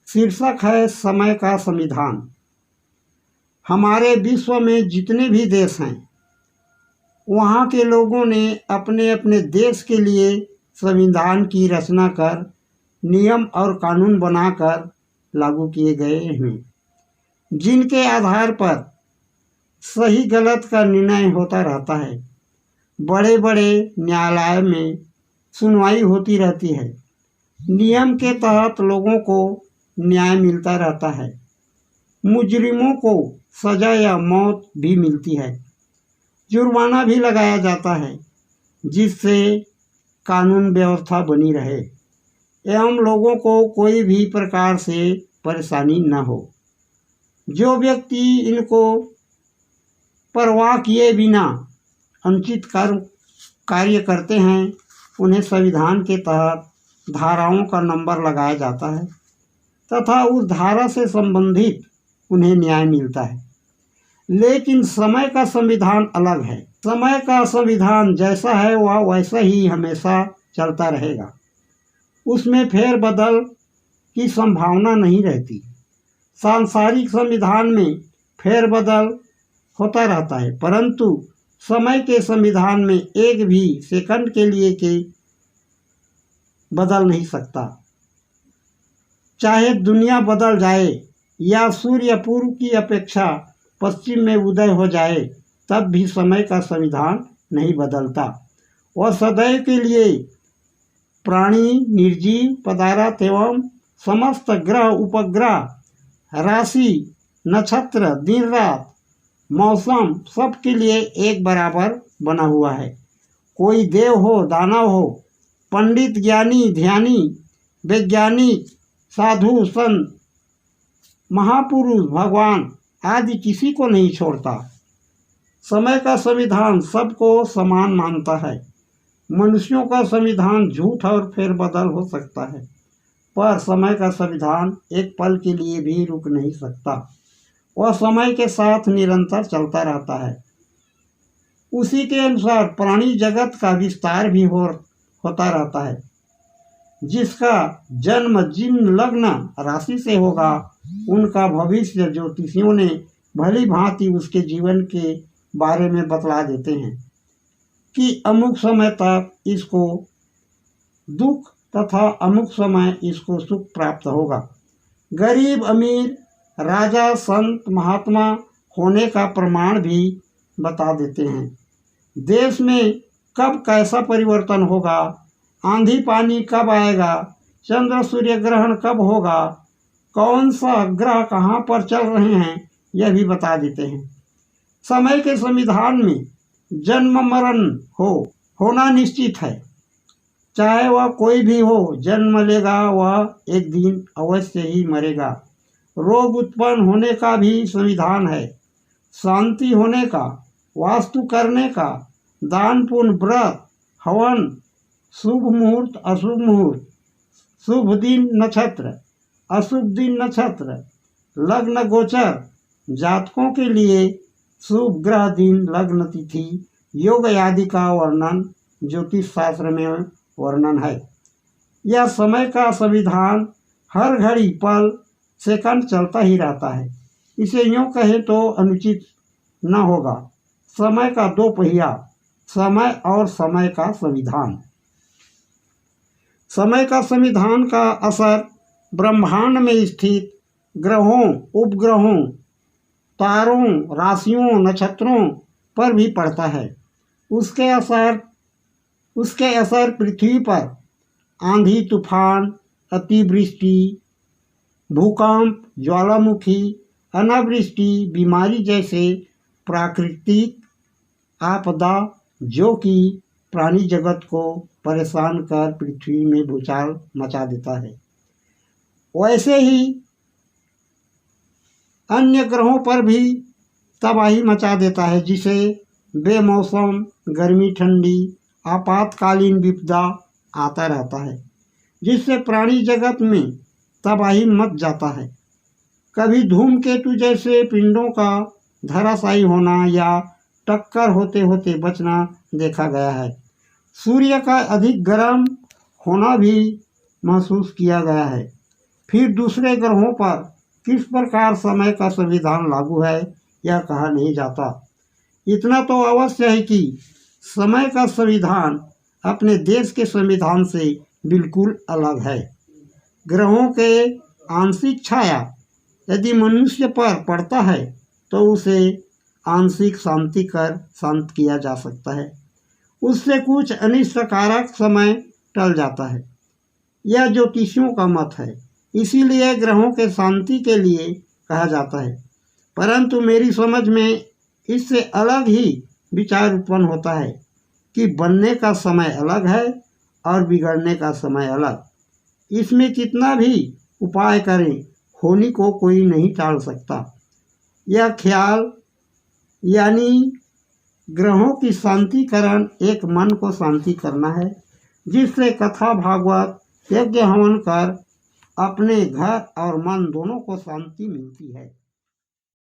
शीर्षक है समय का संविधान। हमारे विश्व में जितने भी देश हैं, वहाँ के लोगों ने अपने अपने देश के लिए संविधान की रचना कर नियम और कानून बनाकर लागू किए गए हैं, जिनके आधार पर सही गलत का निर्णय होता रहता है। बड़े बड़े न्यायालय में सुनवाई होती रहती है। नियम के तहत लोगों को न्याय मिलता रहता है। मुजरिमों को सजा या मौत भी मिलती है। जुर्माना भी लगाया जाता है, जिससे कानून व्यवस्था बनी रहे एवं लोगों को कोई भी प्रकार से परेशानी न हो। जो व्यक्ति इनको परवाह किए बिना अनुचित कार्य करते हैं, उन्हें संविधान के तहत धाराओं का नंबर लगाया जाता है तथा उस धारा से संबंधित उन्हें न्याय मिलता है। लेकिन समय का संविधान अलग है। समय का संविधान जैसा है वह वैसा ही हमेशा चलता रहेगा। उसमें फेरबदल की संभावना नहीं रहती। सांसारिक संविधान में फेरबदल होता रहता है, परंतु समय के संविधान में एक भी सेकंड के लिए के बदल नहीं सकता। चाहे दुनिया बदल जाए या सूर्य पूर्व की अपेक्षा पश्चिम में उदय हो जाए, तब भी समय का संविधान नहीं बदलता। वह सदैव के लिए प्राणी, निर्जीव पदार्थ एवं समस्त ग्रह उपग्रह, राशि, नक्षत्र, दिन रात, मौसम सबके लिए एक बराबर बना हुआ है। कोई देव हो, दानव हो, पंडित, ज्ञानी, ध्यानी, वैज्ञानिक, साधु, संत, महापुरुष, भगवान आदि किसी को नहीं छोड़ता। समय का संविधान सबको समान मानता है। मनुष्यों का संविधान झूठ और फेरबदल हो सकता है, पर समय का संविधान एक पल के लिए भी रुक नहीं सकता। वह समय के साथ निरंतर चलता रहता है। उसी के अनुसार प्राणी जगत का विस्तार भी होता रहता है। जिसका जन्म जिन लग्न राशि से होगा, उनका भविष्य ज्योतिषियों ने भली भांति उसके जीवन के बारे में बतला देते हैं कि अमुक समय तक इसको दुख तथा अमुक समय इसको सुख प्राप्त होगा। गरीब, अमीर, राजा, संत, महात्मा होने का प्रमाण भी बता देते हैं। देश में कब कैसा परिवर्तन होगा, आंधी पानी कब आएगा, चंद्र सूर्य ग्रहण कब होगा, कौन सा ग्रह कहाँ पर चल रहे हैं, यह भी बता देते हैं। समय के संविधान में जन्म मरण होना निश्चित है। चाहे वह कोई भी हो, जन्म लेगा वह एक दिन अवश्य ही मरेगा। रोग उत्पन्न होने का भी संविधान है। शांति होने का, वास्तु करने का, दान पुण्य, व्रत, हवन, शुभ मुहूर्त, अशुभ मुहूर्त, शुभ दिन नक्षत्र, अशुभ दिन नक्षत्र, लग्न गोचर, जातकों के लिए शुभ ग्रह दिन, लग्न तिथि, योग आदि का वर्णन ज्योतिष शास्त्र में वर्णन है। यह समय का संविधान हर घड़ी पल सेकंड चलता ही रहता है। इसे यूँ कहे तो अनुचित न होगा। समय का दो पहिया, समय और समय का संविधान। समय का संविधान का असर ब्रह्मांड में स्थित ग्रहों, उपग्रहों, तारों, राशियों, नक्षत्रों पर भी पड़ता है। उसके असर पृथ्वी पर आंधी, तूफान, अतिवृष्टि, भूकंप, ज्वालामुखी, अनावृष्टि, बीमारी जैसे प्राकृतिक आपदा जो कि प्राणी जगत को परेशान कर पृथ्वी में भूचाल मचा देता है, वैसे ही अन्य ग्रहों पर भी तबाही मचा देता है, जिसे बेमौसम गर्मी, ठंडी, आपातकालीन विपदा आता रहता है, जिससे प्राणी जगत में तबाही मच जाता है। कभी धूमकेतु जैसे पिंडों का धराशायी होना या टक्कर होते होते बचना देखा गया है। सूर्य का अधिक गर्म होना भी महसूस किया गया है। फिर दूसरे ग्रहों पर किस प्रकार समय का संविधान लागू है यह कहा नहीं जाता। इतना तो अवश्य है कि समय का संविधान अपने देश के संविधान से बिल्कुल अलग है। ग्रहों के आंशिक छाया यदि मनुष्य पर पड़ता है तो उसे आंशिक शांति कर शांत किया जा सकता है, उससे कुछ अनिष्टकारक समय टल जाता है। यह ज्योतिषियों का मत है, इसीलिए ग्रहों के शांति के लिए कहा जाता है। परंतु मेरी समझ में इससे अलग ही विचार उत्पन्न होता है कि बनने का समय अलग है और बिगड़ने का समय अलग। इसमें कितना भी उपाय करें होनी को कोई नहीं टाल सकता। यह ख्याल यानी ग्रहों की शांतिकरण एक मन को शांति करना है, जिससे कथा भागवत यज्ञ हवन कर अपने घर और मन दोनों को शांति मिलती है।